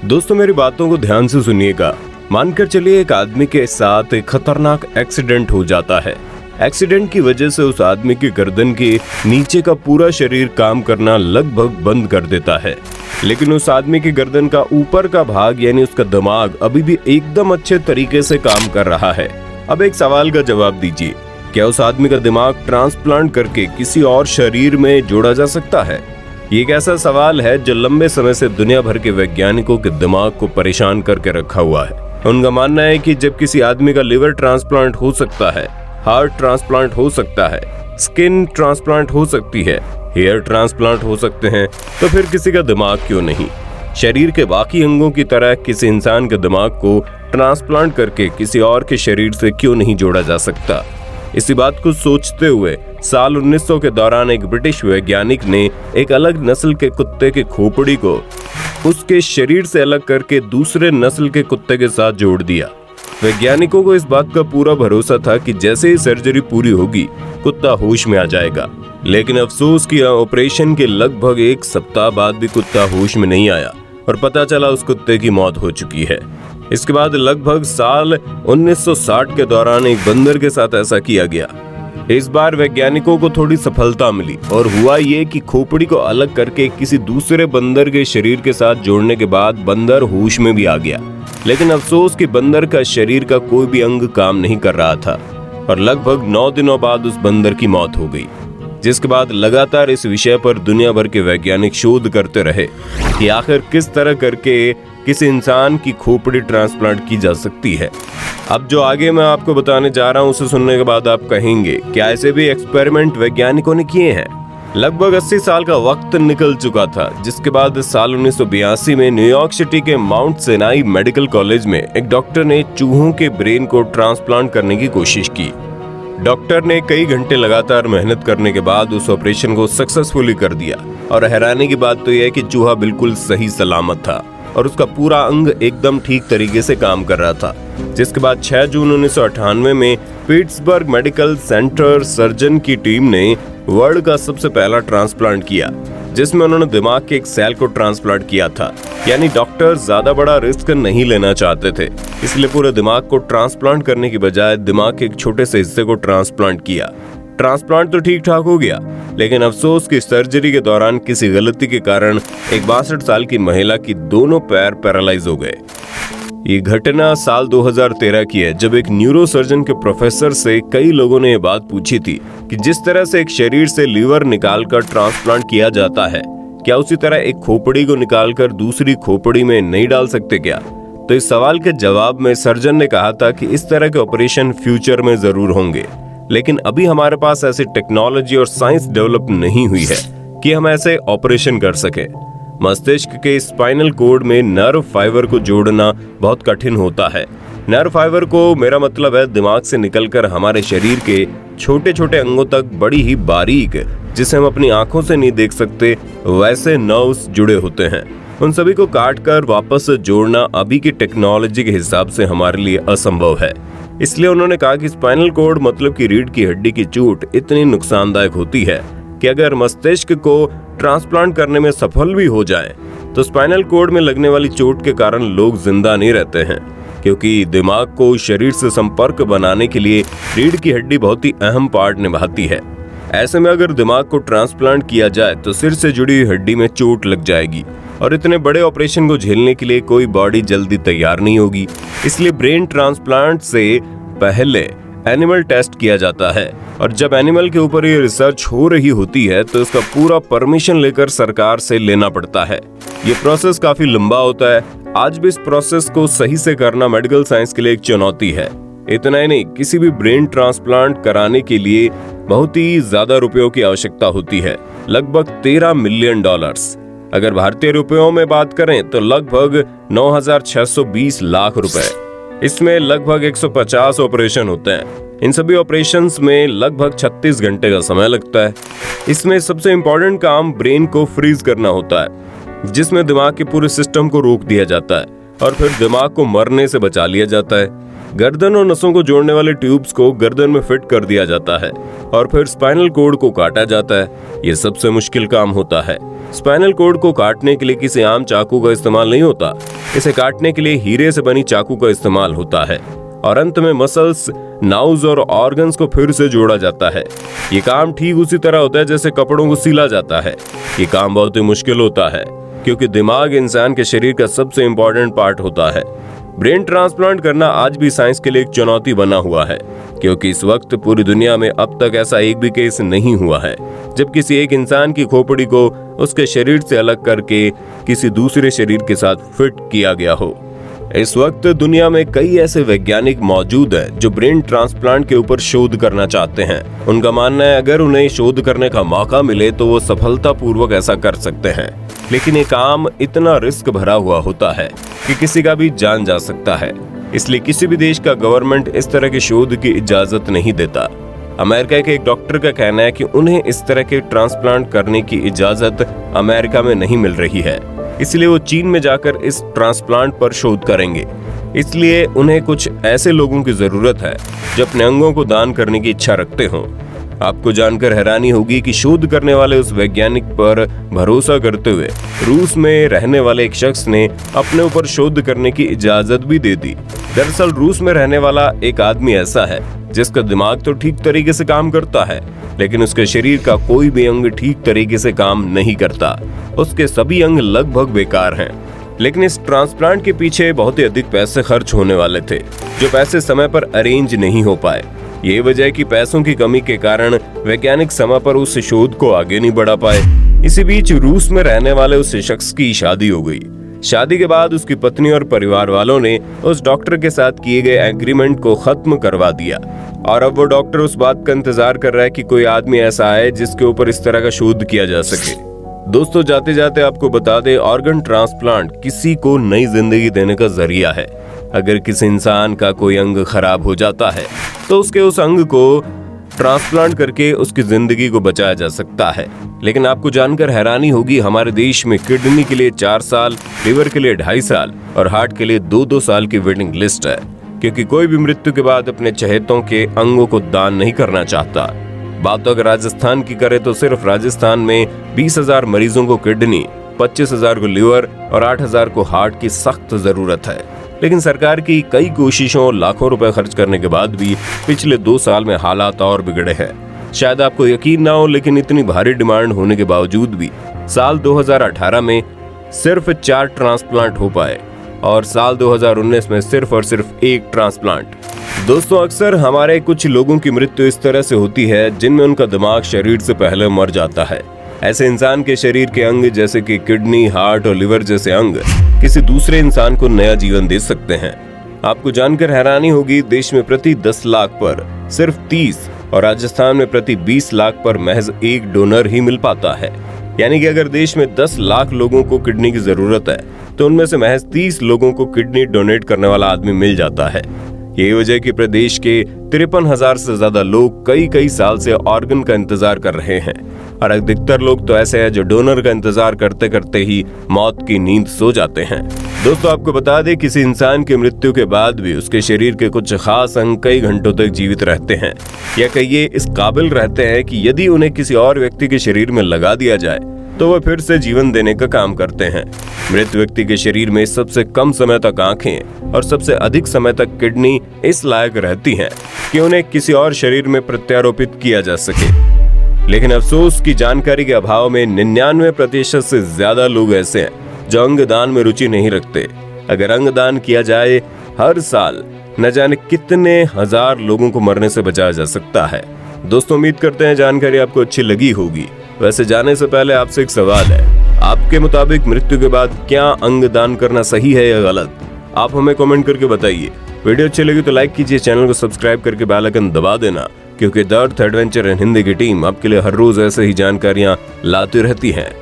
दोस्तों मेरी बातों को ध्यान से सुनिएगा। मानकर चलिए एक आदमी के साथ एक खतरनाक एक्सीडेंट हो जाता है। एक्सीडेंट की वजह से उस आदमी की गर्दन के नीचे का पूरा शरीर काम करना लगभग बंद कर देता है, लेकिन उस आदमी की गर्दन का ऊपर का भाग यानी उसका दिमाग अभी भी एकदम अच्छे तरीके से काम कर रहा है। अब एक सवाल का जवाब दीजिए, क्या उस आदमी का दिमाग ट्रांसप्लांट करके किसी और शरीर में जोड़ा जा सकता है? ये एक ऐसा सवाल है जो लंबे समय से दुनिया भर के वैज्ञानिकों के दिमाग को परेशान करके रखा हुआ है। उनका मानना है कि जब किसी आदमी का लिवर ट्रांसप्लांट हो सकता है, हार्ट ट्रांसप्लांट हो सकता है, स्किन ट्रांसप्लांट हो सकती है, हेयर ट्रांसप्लांट हो सकते हैं, तो फिर किसी का दिमाग क्यों नहीं? शरीर के बाकी अंगों की तरह किसी इंसान के दिमाग को ट्रांसप्लांट करके किसी और के शरीर से क्यों नहीं जोड़ा जा सकता? इसी बात को सोचते हुए साल 1900 के दौरान एक ब्रिटिश वैज्ञानिक ने एक अलग नस्ल के कुत्ते की खोपड़ी को उसके शरीर से अलग करके दूसरे नस्ल के कुत्ते के साथ जोड़ दिया। वैज्ञानिकों को इस बात का पूरा भरोसा था कि जैसे ही सर्जरी पूरी होगी कुत्ता होश में आ जाएगा, लेकिन अफसोस कि ऑपरेशन के लगभग एक सप्ताह बाद भी कुत्ता होश में नहीं आया और पता चला उस कुत्ते की मौत हो चुकी है। इसके बाद लगभग साल 1960 के दौरान एक बंदर के साथ ऐसा किया गया। इस बार वैज्ञानिकों को थोड़ी सफलता मिली और हुआ ये कि खोपड़ी को अलग करके किसी दूसरे बंदर के शरीर के साथ जोड़ने के बाद बंदर होश में भी आ गया, लेकिन अफसोस कि बंदर का शरीर का कोई भी अंग काम नहीं कर रहा था और लगभग 9 दिनों बाद उस बंदर की मौत हो गई। जिसके बाद लगातार इस विषय पर दुनिया भर के वैज्ञानिक शोध करते रहे कि आखिर किस तरह करके किसी इंसान की खोपड़ी ट्रांसप्लांट की जा सकती है। अब जो आगे मैं आपको बताने जा रहा हूं उसे सुनने के बाद आप कहेंगे क्या ऐसे भी एक्सपेरिमेंट वैज्ञानिकों ने किए हैं? लगभग 80 साल का वक्त निकल चुका था, जिसके बाद साल 1982 में न्यूयॉर्क सिटी के माउंट सिनाई मेडिकल कॉलेज में एक डॉक्टर ने चूहों के ब्रेन को ट्रांसप्लांट करने की कोशिश की। डॉक्टर ने कई घंटे लगातार मेहनत करने के बाद उस ऑपरेशन को सक्सेसफुली कर दिया और हैरानी की बात तो यह है कि चूहा बिल्कुल सही सलामत था और उसका पूरा अंग एकदम ठीक तरीके से काम कर रहा था। जिसके बाद 6 जून 1998 में पिट्सबर्ग मेडिकल सेंटर सर्जन की टीम ने वर्ल्ड का सबसे पहला ट्रांसप्लांट किया, जिसमें उन्होंने दिमाग के एक सेल को ट्रांसप्लांट किया था। यानी डॉक्टर ज्यादा बड़ा रिस्क नहीं लेना चाहते थे, इसलिए पूरे दिमाग को ट्रांसप्लांट करने की बजाय दिमाग के एक छोटे से हिस्से को ट्रांसप्लांट किया। ट्रांसप्लांट तो ठीक ठाक हो गया, लेकिन अफसोस की सर्जरी के दौरान किसी गलती के कारण एक 62 साल की महिला की दोनों पैर पैरालाइज हो गए। ये घटना साल 2013 की है, जब एक न्यूरोसर्जन के प्रोफेसर से कई लोगों ने ये बात पूछी थी कि जिस तरह से एक शरीर से लीवर निकालकर ट्रांसप्लांट किया जाता है, क्या उसी तरह एक खोपड़ी को निकालकर दूसरी खोपड़ी में नहीं डाल सकते क्या? तो इस सवाल के जवाब में सर्जन ने कहा था कि इस तरह के ऑपरेशन फ्यूचर में जरूर होंगे, लेकिन अभी हमारे पास ऐसी टेक्नोलॉजी और साइंस डेवलप नहीं हुई है कि हम ऐसे ऑपरेशन कर सके। मस्तिष्क के स्पाइनल कोड में नर्व फाइबर को जोड़ना बहुत कठिन होता है। नर्व फाइबर को मेरा मतलब है दिमाग से निकलकर हमारे शरीर के छोटे छोटे अंगों तक बड़ी ही बारीक, जिसे हम अपनी आंखों से नहीं देख सकते, वैसे नर्व्स जुड़े होते हैं। उन सभी को काट कर वापस जोड़ना अभी की टेक्नोलॉजी के हिसाब से हमारे लिए असंभव है। इसलिए उन्होंने कहा कि स्पाइनल कोड मतलब कि रीढ़ की हड्डी की चोट इतनी नुकसानदायक होती है कि अगर मस्तिष्क को ट्रांसप्लांट करने में सफल भी हो जाए तो स्पाइनल कोड में लगने वाली चोट के कारण लोग जिंदा नहीं रहते हैं, क्योंकि दिमाग को शरीर से संपर्क बनाने के लिए रीढ़ की हड्डी बहुत ही अहम पार्ट निभाती है। ऐसे में अगर दिमाग को ट्रांसप्लांट किया जाए तो सिर से जुड़ी हुई हड्डी में चोट लग जाएगी और इतने बड़े ऑपरेशन को झेलने के लिए कोई बॉडी जल्दी तैयार नहीं होगी। इसलिए ब्रेन ट्रांसप्लांट से पहले एनिमल टेस्ट किया जाता है और जब एनिमल के ऊपर ये रिसर्च हो रही होती है तो इसका पूरा परमिशन लेकर सरकार से लेना पड़ता है। ये प्रोसेस काफी लंबा होता है। आज भी इस प्रोसेस को सही से करना मेडिकल साइंस के लिए एक चुनौती है। इतना ही नहीं, किसी भी ब्रेन ट्रांसप्लांट कराने के लिए बहुत ही ज्यादा रुपयों की आवश्यकता होती है, लगभग $13 मिलियन। अगर भारतीय रुपयों में बात करें तो लगभग 9,620 लाख रुपए। इसमें लगभग 150 ऑपरेशन होते हैं। इन सभी ऑपरेशंस में लगभग 36 घंटे का समय लगता है। इसमें सबसे इम्पोर्टेंट काम ब्रेन को फ्रीज करना होता है, जिसमें दिमाग के पूरे सिस्टम को रोक दिया जाता है और फिर दिमाग को मरने से बचा लिया जाता है। गर्दन और नसों को जोड़ने वाले ट्यूब्स को गर्दन में फिट कर दिया जाता है और फिर स्पाइनल कॉर्ड को काटा जाता है। ये सबसे मुश्किल काम होता है। स्पाइनल कॉर्ड को काटने के लिए किसी आम चाकू का इस्तेमाल नहीं होता। इसे काटने के लिए हीरे से बनी चाकू का इस्तेमाल होता है और अंत में मसल्स, नाउज और ऑर्गन्स को फिर से जोड़ा जाता है। ये काम ठीक उसी तरह होता है जैसे कपड़ों को सिला जाता है। ये काम बहुत ही मुश्किल होता है क्योंकि दिमाग इंसान के शरीर का सबसे इम्पोर्टेंट पार्ट होता है। ब्रेन ट्रांसप्लांट करना आज भी साइंस के लिए एक चुनौती बना हुआ है क्योंकि इस वक्त पूरी दुनिया में अब तक ऐसा एक भी केस नहीं हुआ है जब किसी एक इंसान की खोपड़ी को उसके शरीर से अलग करके किसी दूसरे शरीर के साथ फिट किया गया हो। इस वक्त दुनिया में कई ऐसे वैज्ञानिक मौजूद हैं जो ब्रेन ट्रांसप्लांट के ऊपर शोध करना चाहते हैं। उनका मानना है अगर उन्हें शोध करने का मौका मिले तो वो सफलतापूर्वक ऐसा कर सकते हैं, लेकिन ये काम इतना रिस्क भरा हुआ होता है कि किसी का भी जान जा सकता है। इसलिए किसी भी देश का गवर्नमेंट इस तरह के शोध की इजाजत नहीं देता। अमेरिका के एक डॉक्टर का कहना है कि उन्हें इस तरह के ट्रांसप्लांट करने की इजाजत अमेरिका में नहीं मिल रही है, इसलिए वो चीन में जाकर इस ट्रांसप्लांट पर शोध करेंगे। इसलिए उन्हें कुछ ऐसे लोगों की जरूरत है जो अपने अंगों को दान करने की इच्छा रखते हों। आपको जानकर हैरानी होगी कि शोध करने वाले उस वैज्ञानिक पर भरोसा करते हुए रूस में रहने वाले एक शख्स ने अपने ऊपर शोध करने की इजाजत भी दे दी। दरअसल रूस में रहने वाला एक आदमी ऐसा है जिसका दिमाग तो ठीक तरीके से काम करता है, लेकिन उसके शरीर का कोई भी अंग ठीक तरीके से काम नहीं करता। उसके सभी अंग लगभग बेकार हैं। लेकिन इस ट्रांसप्लांट के पीछे बहुत ही अधिक पैसे खर्च होने वाले थे, जो पैसे समय पर अरेंज नहीं हो पाए। ये वजह है कि पैसों की कमी के कारण वैज्ञानिक समय पर उस शोध को आगे नहीं बढ़ा पाए। इसी बीच रूस में रहने वाले उस शख्स की शादी हो गई। शादी के बाद उसकी पत्नी और परिवार वालों ने उस डॉक्टर के साथ किए गए एग्रीमेंट को खत्म करवा दिया और अब वो डॉक्टर उस बात का इंतजार कर रहा है कि कोई आदमी ऐसा आए जिसके ऊपर इस तरह का शोध किया जा सके। दोस्तों, जाते जाते आपको बता दें, ऑर्गन ट्रांसप्लांट किसी को नई जिंदगी देने का जरिया है। अगर किसी इंसान का कोई अंग खराब हो जाता है तो उसके उस अंग को ट्रांसप्लांट करके उसकी जिंदगी को बचाया जा सकता है। लेकिन आपको जानकर हैरानी होगी, हमारे देश में किडनी के लिए 4 साल, लिवर के लिए 2.5 साल और हार्ट के लिए 2-2 साल की वेटिंग लिस्ट है, क्योंकि कोई भी मृत्यु के बाद अपने चहेतों के अंगों को दान नहीं करना चाहता। बात तो अगर राजस्थान की करें तो सिर्फ राजस्थान में 20,000 मरीजों को किडनी, 25,000 को लिवर और 8,000 को हार्ट की सख्त जरूरत है। लेकिन सरकार की कई कोशिशों और लाखों रुपए खर्च करने के बाद भी पिछले 2 साल में हालात और बिगड़े हैं। शायद आपको यकीन ना हो, लेकिन इतनी भारी डिमांड होने के बावजूद भी साल 2018 में सिर्फ 4 ट्रांसप्लांट हो पाए और साल 2019 में सिर्फ और सिर्फ 1 ट्रांसप्लांट। दोस्तों, अक्सर हमारे कुछ लोगों की मृत्यु इस तरह से होती है जिनमें उनका दिमाग शरीर से पहले मर जाता है। ऐसे इंसान के शरीर के अंग जैसे कि किडनी, हार्ट और लिवर जैसे अंग किसी दूसरे इंसान को नया जीवन दे सकते हैं। आपको जानकर हैरानी होगी, देश में प्रति 10 लाख पर सिर्फ 30 और राजस्थान में प्रति 20 लाख पर महज 1 डोनर ही मिल पाता है। यानी कि अगर देश में 10 लाख लोगों को किडनी की जरूरत है तो उनमें से महज 30 लोगों को किडनी डोनेट करने वाला आदमी मिल जाता है। यही वजह है कि प्रदेश के 53,000 से ज्यादा लोग कई साल से ऑर्गन का इंतजार कर रहे हैं और अधिकतर लोग तो ऐसे हैं जो डोनर का इंतजार करते करते ही मौत की नींद सो जाते हैं। दोस्तों, आपको बता दें, किसी इंसान की मृत्यु के बाद भी उसके शरीर के कुछ खास अंग कई घंटों तक जीवित रहते हैं, या कहिए इस काबिल रहते हैं कि यदि उन्हें किसी और व्यक्ति के शरीर में लगा दिया जाए तो वह फिर से जीवन देने का काम करते हैं। मृत व्यक्ति के शरीर में सबसे कम समय तक आंखें और सबसे अधिक समय तक किडनी इस लायक रहती हैं कि उन्हें किसी और शरीर में प्रत्यारोपित किया जा सके। लेकिन अफसोस की जानकारी के अभाव में 99% से ज्यादा लोग ऐसे हैं जो अंगदान में रुचि नहीं रखते। अगर अंगदान किया जाए, हर साल न जाने कितने हजार लोगों को मरने से बचाया जा सकता है। दोस्तों, उम्मीद करते हैं जानकारी आपको अच्छी लगी होगी। वैसे जाने से पहले आपसे एक सवाल है, आपके मुताबिक मृत्यु के बाद क्या अंगदान करना सही है या गलत? आप हमें कमेंट करके बताइए। वीडियो अच्छी लगी तो लाइक कीजिए, चैनल को सब्सक्राइब करके बेल आइकन दबा देना, क्योंकि the earth adventure and Hindi की टीम आपके लिए हर रोज ऐसे ही जानकारियां लाती रहती है।